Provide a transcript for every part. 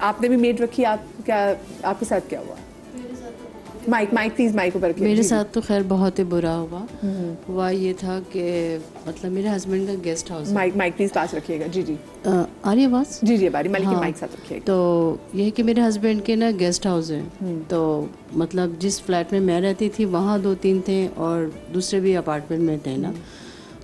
आपने भी मेड रखी, आप क्या, आपके साथ क्या हुआ? माइक प्लीज, माइक ऊपर रखिए। मेरे साथ तो खैर बहुत ही बुरा हुआ ये था कि मतलब मेरे हस्बैंड का गेस्ट हाउस। माइक प्लीज पास रखिएगा। जी आ रही आवाज़? जी बारी मालिक हाँ, माइक साथ रखिएगा। तो ये है कि मेरे हस्बैंड के ना गेस्ट हाउस है, तो मतलब जिस फ्लैट में मैं रहती थी वहाँ 2-3 थे और दूसरे भी अपार्टमेंट में थे ना।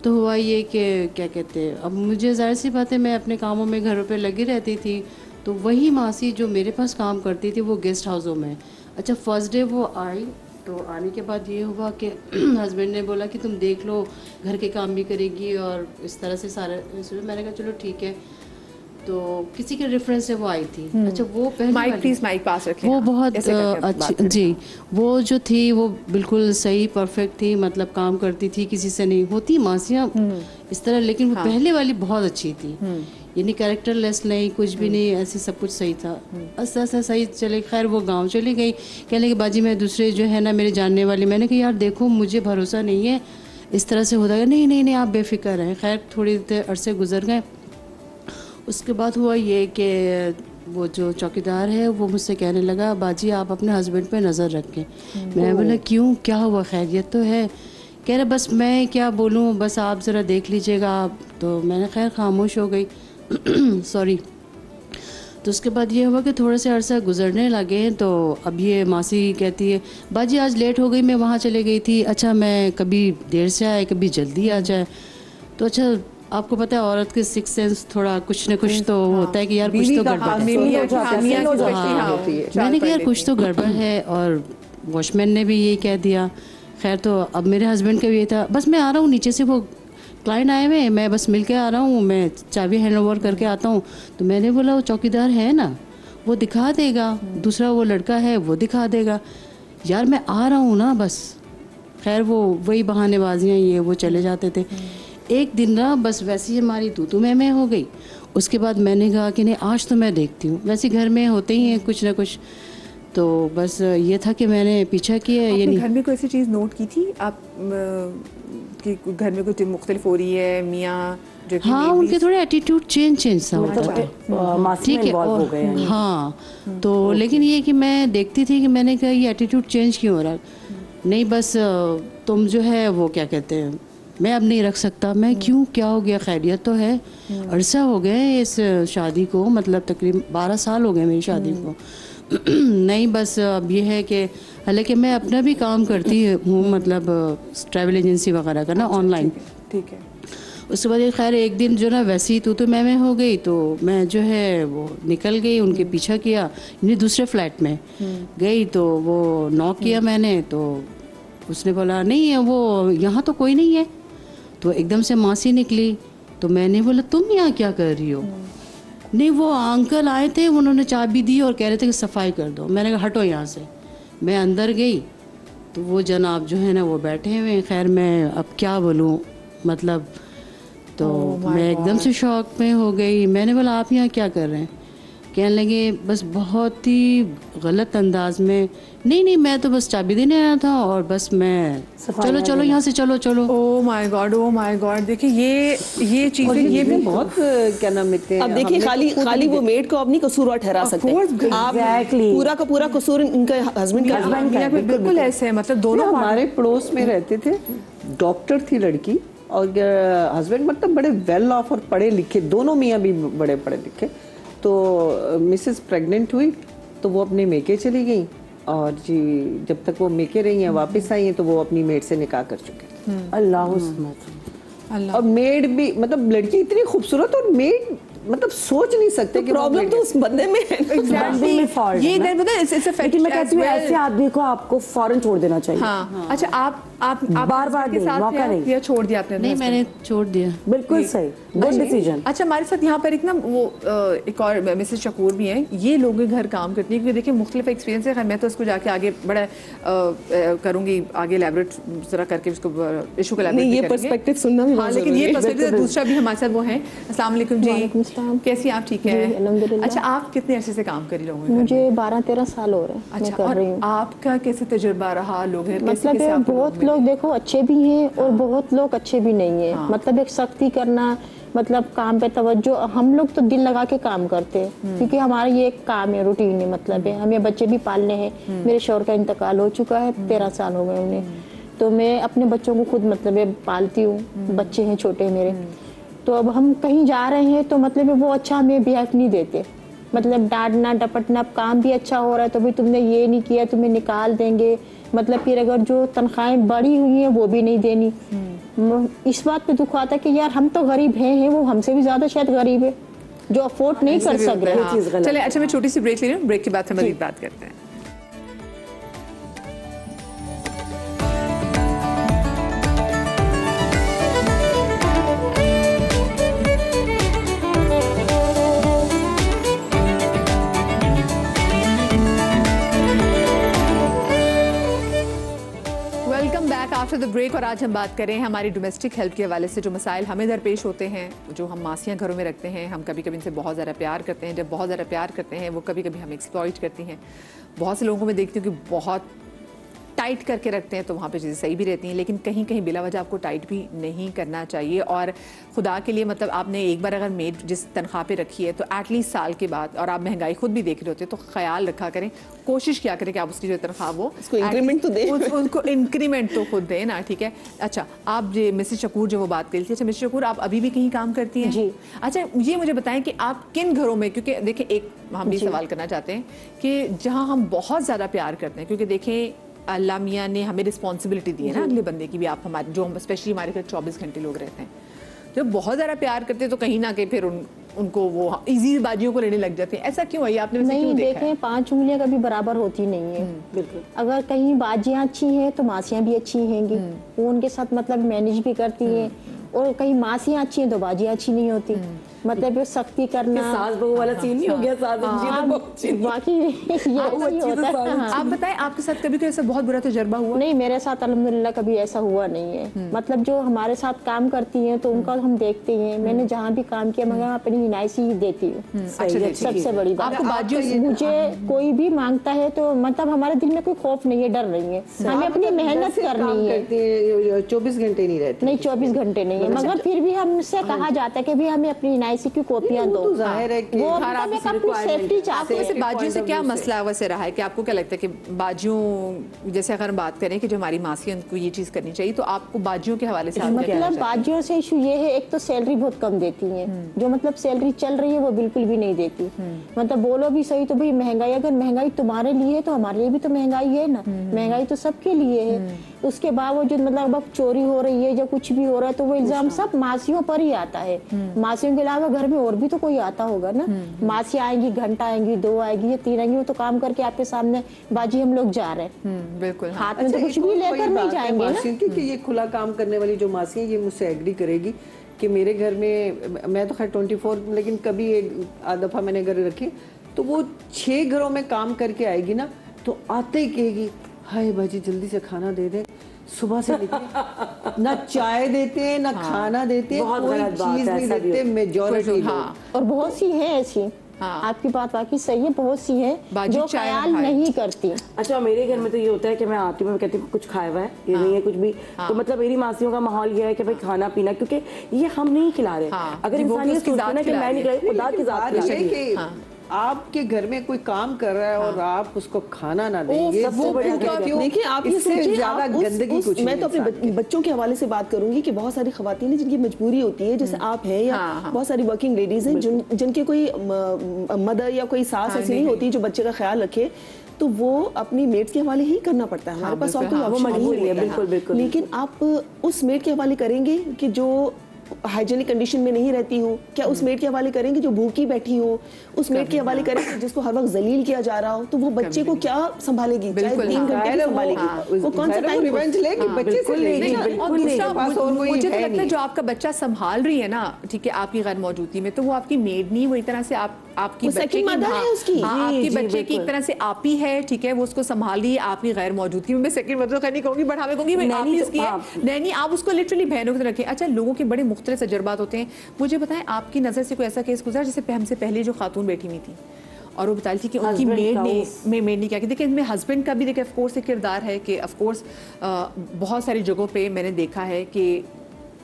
तो हुआ ये कि क्या कहते हैं, अब मुझे ज़ाहिर सी बात है मैं अपने कामों में घरों पे लगी रहती थी, तो वही मासी जो मेरे पास काम करती थी वो गेस्ट हाउसों में। अच्छा, फर्स्ट डे वो आई, तो आने के बाद ये हुआ कि हस्बैंड ने बोला कि तुम देख लो, घर के काम भी करेगी और इस तरह से सारे। मैंने कहा चलो ठीक है। तो किसी के रेफरेंस से वो आई थी। अच्छा, वो पहले माइक प्लीज, माइक पास रखें। वो बहुत अच्छी जी, वो जो थी वो बिल्कुल सही परफेक्ट थी, मतलब काम करती थी, किसी से नहीं होती मासियाँ इस तरह, लेकिन वो पहले वाली बहुत अच्छी थी, यानी कैरेक्टर लेस नहीं, कुछ भी नहीं, ऐसे सब कुछ सही था। ऐसा सही चले। खैर वो गांव चली गई, कहने कि बाजी मैं दूसरे जो है ना मेरे जानने वाली, मैंने कहा यार देखो मुझे भरोसा नहीं है इस तरह से होता है। नहीं आप बेफिक्र हैं। खैर थोड़ी देर अरसे गुजर गए, उसके बाद हुआ ये कि वो जो चौकीदार है वो मुझसे कहने लगा बाजी आप अपने हस्बैंड पे नज़र रखें। मैं बोला क्यों, क्या हुआ, खैरियत तो है? कह रहे बस मैं क्या बोलूँ, बस आप ज़रा देख लीजिएगा आप। तो मैंने खैर खामोश हो गई सॉरी। तो उसके बाद ये हुआ कि थोड़े से अरसा गुजरने लगे, तो अब ये मासी कहती है बाजी आज लेट हो गई, मैं वहाँ चले गई थी। अच्छा, मैं कभी देर से आए कभी जल्दी आ जाए। तो अच्छा, आपको पता है औरत के सिक्स सेंस थोड़ा कुछ न कुछ तो होता है कि यार कुछ तो गड़बड़ है। मैंने कहा यार कुछ तो गड़बड़ है, और वॉचमैन ने भी यही कह दिया। खैर तो अब मेरे हस्बैंड का भी ये था, बस मैं आ रहा हूँ नीचे से, वो क्लाइंट आए हुए, मैं बस मिल के आ रहा हूँ, मैं चाबी हैंड ओवर करके आता हूँ। तो मैंने बोला वो चौकीदार है ना, वो दिखा देगा, दूसरा वो लड़का है वो दिखा देगा, यार मैं आ रहा हूँ ना बस। खैर वो वही बहानेबाजियाँ ये वो चले जाते थे। एक दिन ना बस वैसे ही हमारी तू मैं हो गई। उसके बाद मैंने कहा कि नहीं आज तो मैं देखती हूँ, वैसे घर में होते ही हैं कुछ ना कुछ। तो बस ये था कि मैंने पीछा किया। ये नहीं, घर में कोई ऐसी चीज़ नोट की थी आप कि घर में कुछ मुख्तलिफ हो रही है मियाँ? हाँ, उनके थोड़े एटीट्यूड चेंज सा होता था, ठीक है। हाँ, तो लेकिन ये कि मैं देखती थी कि मैंने कहा ये एटीट्यूड चेंज क्यों हो रहा? नहीं बस तुम जो है वो क्या कहते हैं, मैं अब नहीं रख सकता। मैं क्यों, क्या हो गया, खैरियत तो है? अरसा हो गए इस शादी को, मतलब तकरीबन 12 साल हो गए मेरी शादी को। नहीं बस अब ये है कि हालांकि मैं अपना भी काम करती हूँ, मतलब ट्रैवल एजेंसी वगैरह का ना, ऑनलाइन। ठीक है। उसके बाद खैर एक दिन जो ना वैसी तू मैं हो गई, तो मैं जो है वो निकल गई, उनके पीछा किया, यानी दूसरे फ्लैट में गई। तो वो नॉक किया मैंने, तो उसने बोला नहीं है वो, यहाँ तो कोई नहीं है। तो एकदम से मासी निकली, तो मैंने बोला तुम यहाँ क्या कर रही हो? नहीं वो अंकल आए थे, उन्होंने चाबी दी और कह रहे थे कि सफाई कर दो। मैंने कहा हटो यहाँ से। मैं अंदर गई तो वो जनाब जो है ना वो बैठे हुए। खैर मैं अब क्या बोलूँ, मतलब तो मैं एकदम से शॉक में हो गई। मैंने बोला आप यहाँ क्या कर रहे हैं? कहने लगे बस बहुत ही गलत अंदाज में, नहीं मैं तो बस चाबी देने आया था और बस मैं चलो यहाँ से चलो। Oh my God. देखिए ये चीजें ये भी बहुत क्या नाम लिखते हैं। अब देखिए खाली वो मेड को अब नहीं कसूरवार ठहरा सकते आप, पूरा का पूरा कसूर इनका हस्बैंड का बिल्कुल ऐसे है। मतलब दोनों हमारे पड़ोस में रहते थे, डॉक्टर थी लड़की और हस्बैंड मतलब बड़े वेल ऑफ और पढ़े लिखे, दोनों मियाँ भी बड़े पढ़े लिखे। तो मिसेस प्रेग्नेंट हुई तो वो अपने मेके चली गई, और जी जब तक वो मेके रही हैं वापस आई हैं तो वो अपनी मेड से निकाह कर चुके। अल्लाह। और मेड भी मतलब लड़की इतनी खूबसूरत, और मेड मतलब सोच नहीं सकते कि प्रॉब्लम तो उस बंदे में है। एग्जैक्टली में फॉल्ट ये पता है इट्स अफेक्ट। मैं कहती हूँ ऐसे आदमी को आपको फौरन छोड़ देना चाहिए। हाँ। अच्छा आप बार के साथ मौका नहीं या छोड़ दिया आपने? नहीं मैंने छोड़ दिया। बिल्कुल सही, गुड डिसीजन। अच्छा हमारे साथ यहाँ पर एक ना वो एक और मिसेस शकूर भी हैं, ये लोगों के घर काम करती है, क्योंकि देखिए मुख्तलिफ एक्सपीरियंस है। मैं तो उसको जाके आगे बड़ा करूँगी, आगे एलैबोरेट जरा करके उसको इशू को ये पर्सपेक्टिव सुनना भी। हाँ लेकिन ये पर्सपेक्टिव दूसरा भी हमारे साथ वो है। अस्सलाम वालेकुम जी, कैसी आप? ठीक है। अच्छा आप कितने अरसे से काम कर रही लोगों? मुझे 12-13 साल हो रहे हैं। अच्छा, और आपका कैसे तजुर्बा रहा? लोग हैं मतलब बहुत लोग देखो अच्छे भी हैं और बहुत लोग अच्छे भी नहीं है। मतलब एक सख्ती करना मतलब काम पे तवज्जो, हम लोग तो दिल लगा के काम करते हैं क्योंकि हमारा ये एक काम है, रूटीन है, मतलब है हमें बच्चे भी पालने हैं। मेरे शौहर का इंतकाल हो चुका है, 13 साल हो गए उन्हें, तो मैं अपने बच्चों को खुद मतलब है पालती हूँ, बच्चे हैं छोटे मेरे। तो अब हम कहीं जा रहे हैं तो मतलब वो अच्छा हमें बिहेव नहीं देते, मतलब डांटना डपटना, अब काम भी अच्छा हो रहा है तो भाई तुमने ये नहीं किया, तुम्हें निकाल देंगे, मतलब फिर अगर जो तनख्वाहें बढ़ी हुई हैं वो भी नहीं देनी। इस बात पे दुख आता है कि यार हम तो गरीब हैं, वो हमसे भी ज्यादा शायद गरीब है जो अफोर्ड नहीं कर सक रहे। चले अच्छा मैं छोटी सी ब्रेक ले रही हूँ, ब्रेक के बाद हम मज़ीद बात करते हैं। आफ्टर द ब्रेक, और आज हम बात करें हमारी डोमेस्टिक हेल्प के हवाले से जो मसाइल हमें दरपेश होते हैं, जो हम मासियाँ घरों में रखते हैं। हम कभी कभी इनसे बहुत ज़्यादा प्यार करते हैं, जब बहुत ज़्यादा प्यार करते हैं वो कभी कभी हमें एक्सप्लॉइट करती हैं। बहुत से लोगों को मैं देखती हूँ कि बहुत टाइट करके रखते हैं तो वहाँ पे चीज़ें सही भी रहती हैं, लेकिन कहीं कहीं बिला वजह आपको टाइट भी नहीं करना चाहिए। और खुदा के लिए मतलब आपने एक बार अगर मेड जिस तनख्वाह पे रखी है तो एटलीस्ट साल के बाद, और आप महंगाई खुद भी देख रहे होते हैं, तो ख्याल रखा करें, कोशिश किया करें कि आप उसकी जो तनख्वाह वो उसको इंक्रीमेंट तो दें, उनको इंक्रीमेंट तो खुद दें ना, ठीक है। अच्छा, आप जो मिसेस शकूर जो वो बात करी थी, अच्छा मिसेस शकूर आप अभी भी कहीं काम करती हैं? जी। अच्छा ये मुझे बताएं कि आप किन घरों में, क्योंकि देखिए एक हम भी सवाल करना चाहते हैं कि जहाँ हम बहुत ज़्यादा प्यार करते हैं, क्योंकि देखें अल्लाह मियाँ ने हमें रिस्पॉन्सिबिलिटी दी है ना अगले बंदे की भी, आप हमारे जो हम स्पेशली हमारे घर 24 घंटे लोग रहते हैं, जब बहुत ज़्यादा प्यार करते हैं तो कहीं ना कहीं फिर उनको वो इजी बाजियों को लेने लग जाते हैं। ऐसा क्यों है? आपने नहीं देखें, 5 उंगलियां कभी बराबर होती नहीं है। बिल्कुल, अगर कहीं बाजियां अच्छी हैं तो मासियां भी अच्छी हैंगी, वो उनके साथ मतलब मैनेज भी करती हैं, और कहीं मासियां अच्छी हैं तो बाजियां अच्छी नहीं होती, मतलब ये सख्ती करना, सास बहू वाला सीन नहीं हो गया, सास बाकी आप बताएं आपके साथ कभी कोई ऐसा बहुत बुरा तजुर्बा हुआ? नहीं, मेरे साथ अल्हम्दुलिल्लाह कभी ऐसा हुआ नहीं है। मतलब जो हमारे साथ काम करती हैं तो उनका हम देखते हैं, मैंने जहाँ भी काम किया मगर अपनी हिनायत ही देती हूँ, सबसे बड़ी बात। मुझे कोई भी मांगता है तो मतलब हमारे दिल में कोई खौफ नहीं है, डर नहीं है, हमें अपनी मेहनत करनी है। 24 घंटे नहीं रहते? नहीं, 24 घंटे नहीं है, मगर फिर भी हमसे कहा जाता है कि भी हमें अपनी हिनायत की कॉपियां दो। तो जाहिर है कि वो अपनी सेफ्टी चाहते हैं। बाजियों से क्या मसला वैसे रहा है कि आपको क्या लगता है कि बाजियों, जैसे अगर हम बात करें कि जो हमारी मासियां को ये चीज करनी चाहिए, तो आपको बाजियों के हवाले से मतलब बाजियों से इशू ये है, एक तो सैलरी बहुत कम देती है, जो मतलब सैलरी चल रही है वो बिल्कुल भी नहीं देती। मतलब बोलो भी सही तो भाई महंगाई, अगर महंगाई तुम्हारे लिए है तो हमारे लिए भी तो महंगाई है ना, महंगाई तो सबके लिए है। उसके बावजूद मतलब अब चोरी हो रही है या कुछ भी हो रहा है तो वो इल्जाम सब मासियों पर ही आता है। मासियों के अलावा घर में और भी तो कोई आता होगा ना। मासी आएंगी, घंटा आएंगी, 2 आएगी या 3 आएंगी, वो तो काम करके आपके सामने बाजी हम लोग जा रहे हैं, बिल्कुल हाथ में तो कुछ भी लेकर नहीं जाएंगे ना। क्योंकि ये खुला काम करने वाली जो मासी है ये मुझसे एग्री करेगी कि मेरे घर में, मैं तो खैर 24, लेकिन कभी एक दफा मैंने घर रखी तो वो 6 घरों में काम करके आएगी ना, तो आते ही कहेगी हाय बाजी जल्दी से खाना दे दे, सुबह से ना चाय देते हैं ना खाना देते हैं, कोई चीज नहीं देते मेजॉरिटी। और बहुत सी है ऐसी, आपकी बात वाकई सही है, बहुत सी है जो ख्याल नहीं करती। अच्छा, मेरे घर में तो ये होता है कि मैं आती हूँ, मैं कहती हूँ कुछ खाया हुआ है, ये नहीं है कुछ भी, तो मतलब मेरी मासियों का माहौल ये है कि भाई खाना पीना, क्योंकि ये हम नहीं खिला रहे। अगर इंसान ये सोचता है ना कि मैं नहीं खिलाई, खुदा की जात खिला। आपके घर में कोई काम कर रहा है और आप उसको खाना ना देंगे, देखिए आप ये सोचिए, ज्यादा गंदगी कुछ। मैं तो अपने बच्चों के हवाले से बात करूंगी कि बहुत सारी खवातीन हैं जिनकी मजबूरी होती है, जैसे आप हैं या बहुत सारी वर्किंग लेडीज हैं जिनके कोई मदर या कोई सास ऐसी नहीं होती जो बच्चे का ख्याल रखे, तो वो अपनी मेड्स के हवाले ही करना पड़ता है। हमारे पास और कोई ऑप्शन नहीं है, बिल्कुल बिल्कुल। लेकिन आप उस मेड के हवाले करेंगे कि जो हाइजीनिक कंडीशन में नहीं रहती हो? क्या उस मेड के हवाले करेंगे जो भूखी बैठी हो? उस मेड के हवाले करेंगे जिसको हर वक्त जलील किया जा रहा हो? तो वो बच्चे को क्या संभालेगी? चाहे 3 घंटे संभालेगी, वो कौन सा टाइम रिवेंज लेगी बच्चे से लेगी? मुझे तो लगता है जो आपका बच्चा संभाल रही है ना, ठीक है, आपकी गैर मौजूदगी में, तो वो आपकी मेड नहीं, वो एक तरह से आपकी बच्चे की मदर है उसकी, आपकी बच्चे की एक तरह से आप ही है, ठीक है, वो उसको संभाल रही है आपकी गैर मौजूदगी में। मैं सेकंड मदर नहीं कहूंगी, बट हमें कहूंगी आप ही उसकी है, नैनी, आप उसको लिटरली बहनों की तरह रखें। अच्छा, लोगों के बड़े मुख्तलिफ तजुर्बात होते हैं, मुझे बताएं आपकी नज़र से कोई ऐसा केस गुजरा जैसे हमसे पहले जो खातून बैठी हुई थी और वो बताई थी कि उनकी मेड ने क्या किया? देखिए इनमें हस्बैंड का भी देखिए ऑफकोर्स एक किरदार है कि ऑफकोर्स बहुत सारी जगहों पे मैंने देखा है कि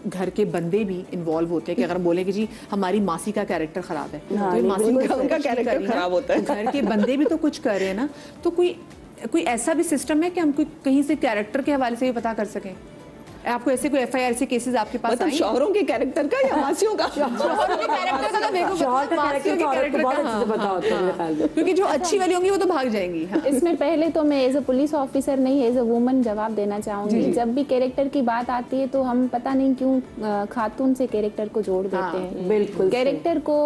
घर के बंदे भी इन्वॉल्व होते हैं कि अगर हम बोले कि जी हमारी मासी का कैरेक्टर खराब है, तो मासी का कैरेक्टर खराब होता है, घर के बंदे भी तो कुछ कर रहे हैं ना, तो कोई ऐसा भी सिस्टम है कि हम कहीं से कैरेक्टर के हवाले से भी पता कर सकें? आपको ऐसे कोई एफआईआर से केसेस आपके पास मतलब शौहरों के कैरेक्टर का या मासियों का? शौहरों के कैरेक्टर का तो देखो, मासियों के कैरेक्टर का बहुत अच्छे से पता होता है, क्योंकि जो अच्छी वाली होंगी वो तो भाग जाएंगी। इसमें पहले तो मैं एज अ पुलिस ऑफिसर नहीं, एज अ वुमन जवाब देना चाहूंगी। जब भी कैरेक्टर की बात आती है तो हम पता नहीं क्यों खातून से कैरेक्टर को जोड़ देते हैं। बिल्कुल कैरेक्टर को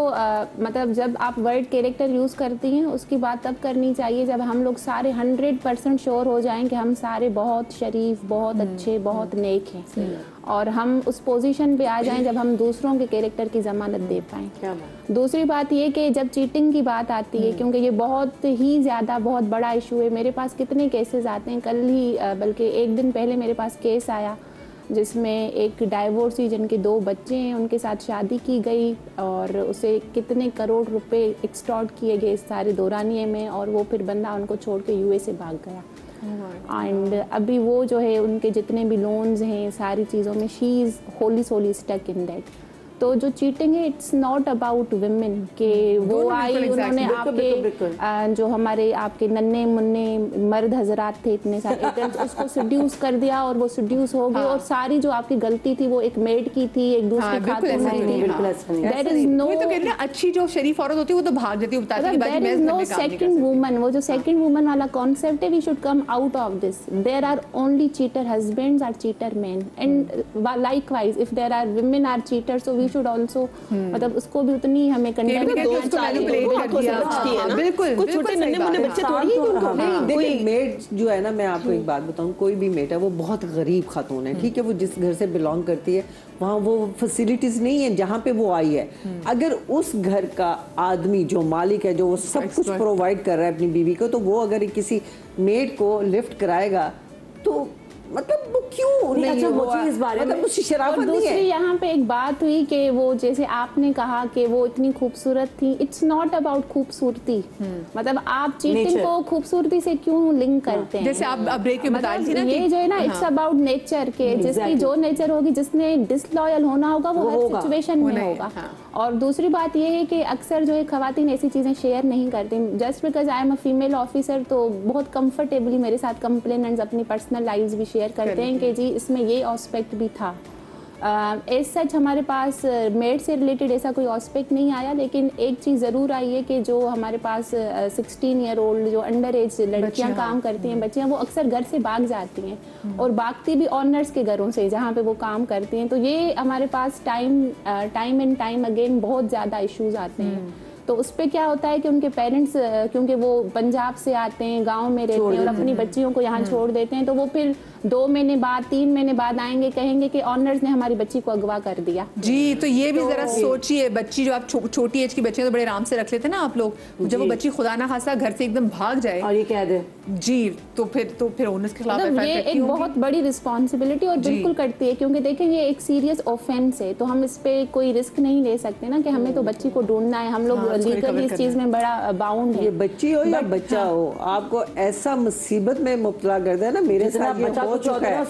मतलब जब आप वर्ड कैरेक्टर यूज करती हैं उसकी बात तब करनी चाहिए जब हम लोग सारे 100% श्योर हो जाएं कि हम सारे बहुत शरीफ, बहुत अच्छे, बहुत नेक हैं, और हम उस पोजीशन पे आ जाएं जब हम दूसरों के कैरेक्टर की जमानत दे पाएं। क्या बात। दूसरी बात ये कि जब चीटिंग की बात आती है, क्योंकि ये बहुत ही ज़्यादा बहुत बड़ा इशू है, मेरे पास कितने केसेस आते हैं। कल ही बल्कि एक दिन पहले मेरे पास केस आया जिसमें एक डाइवोर्सी जिनके 2 बच्चे हैं, उनके साथ शादी की गई और उसे कितने करोड़ रुपए एक्सटॉर्ट किए गए इस सारे दौरानिए में, और वो फिर बंदा उनको छोड़ के यूएस से भाग गया। एंड अभी वो जो है उनके जितने भी लोन्स हैं सारी चीज़ों में she is wholly solely stuck in that. तो जो चीटिंग है इट्स नॉट अबाउट विमेन के वो आई उन्होंने आपके जो हमारे आपके नन्हे मुन्ने मर्द हजरात थे इतने सारे उसको सड्यूस कर दिया और वो सड्यूस हो गए, और सारी जो आपकी गलती थी वो एक मेड की थी, एक दूसरी खातून थी। देयर इज नो अच्छी जो शरीफ औरत होती है वो तो भाग जाती है, बताती है there is no second woman. वो जो सेकंड वुमन वाला कॉन्सेप्ट है we should come out of this. There are only cheater husbands are cheater men, and likewise if there are women are cheaters so we should also मतलब उसको भी उतनी हमें condemn बिल्कुल कुछ छोटे नन्हे मुन्ने बच्चे थोड़ी उनको। देखिए मेड जो है ना, मैं आपको एक बात बताऊं, कोई भी मेड है वो बहुत गरीब खातून है, ठीक है, वो जिस घर से बिलोंग करती है वहाँ वो फैसिलिटीज नहीं है जहाँ पे वो आई है। अगर उस घर का आदमी जो मालिक है, जो वो सब कुछ प्रोवाइड कर रहा है अपनी बीवी को, तो वो अगर किसी मेड को लिफ्ट कराएगा तो मतलब वो क्यों नहीं अच्छा वो चीज इस बारे में शराफत नहीं है। दूसरी यहाँ पे एक बात हुई कि वो जैसे आपने कहा कि वो इतनी खूबसूरत थी, इट्स नॉट अबाउट खूबसूरती। मतलब आप चीटिंग को खूबसूरती से क्यों लिंक करते हैं? जैसे आप ब्रेक में बता रही थी ना, ये जो है ना इट्स अबाउट नेचर के, जिसकी जो नेचर होगी, जिसने डिसलॉयल होना होगा वो हर सिचुएशन में होगा। और दूसरी बात ये है कि अक्सर जो है खवातीन ऐसी चीजें शेयर नहीं करती। Just because I am a female officer तो बहुत कंफर्टेबली मेरे साथ कंप्लेनेंट्स अपनी पर्सनल लाइव्स भी शेयर करते हैं कि जी इसमें ये एस्पेक्ट भी था। एज सच हमारे पास मेड से रिलेटेड ऐसा कोई एस्पेक्ट नहीं आया, लेकिन एक चीज़ ज़रूर आई है कि जो हमारे पास 16 ईयर ओल्ड जो अंडर एज लड़कियां काम करती हैं, बच्चियां, वो अक्सर घर से भाग जाती हैं और भागती भी ऑनर्स के घरों से जहाँ पे वो काम करती हैं। तो ये हमारे पास टाइम एंड टाइम अगेन बहुत ज़्यादा इश्यूज आते हैं। तो उस पर क्या होता है कि उनके पेरेंट्स क्योंकि वो पंजाब से आते हैं, गांव में रहते हैं और अपनी बच्चियों को यहाँ छोड़ देते हैं, तो वो फिर 2 महीने बाद 3 महीने बाद आएंगे, कहेंगे कि ऑनर्स ने हमारी बच्ची को अगवा कर दिया। जी, तो ये भी जरा सोचिए, बच्ची जो आप छोटी एज की बच्चियां तो बड़े आराम से रख लेते हैं ना आप लोग, जब वो बच्ची खुदा ना खासा घर से एकदम भाग जाए और ये कह दे जी, तो फिर ऑनर्स के खिलाफ ये एक बहुत बड़ी रिस्पॉन्सिबिलिटी और बिल्कुल करती है, क्योंकि देखें ये एक सीरियस ऑफेंस है, तो हम इस पे कोई रिस्क नहीं ले सकते ना कि हमें तो बच्ची को ढूंढना है। हम लोग लीगली इस चीज में बड़ा बाउंड है। ये बच्ची हो या बच्चा हो, आपको ऐसा मुसीबत में मुब्तला कर दे ना, मेरे साथ ये हो चुका है।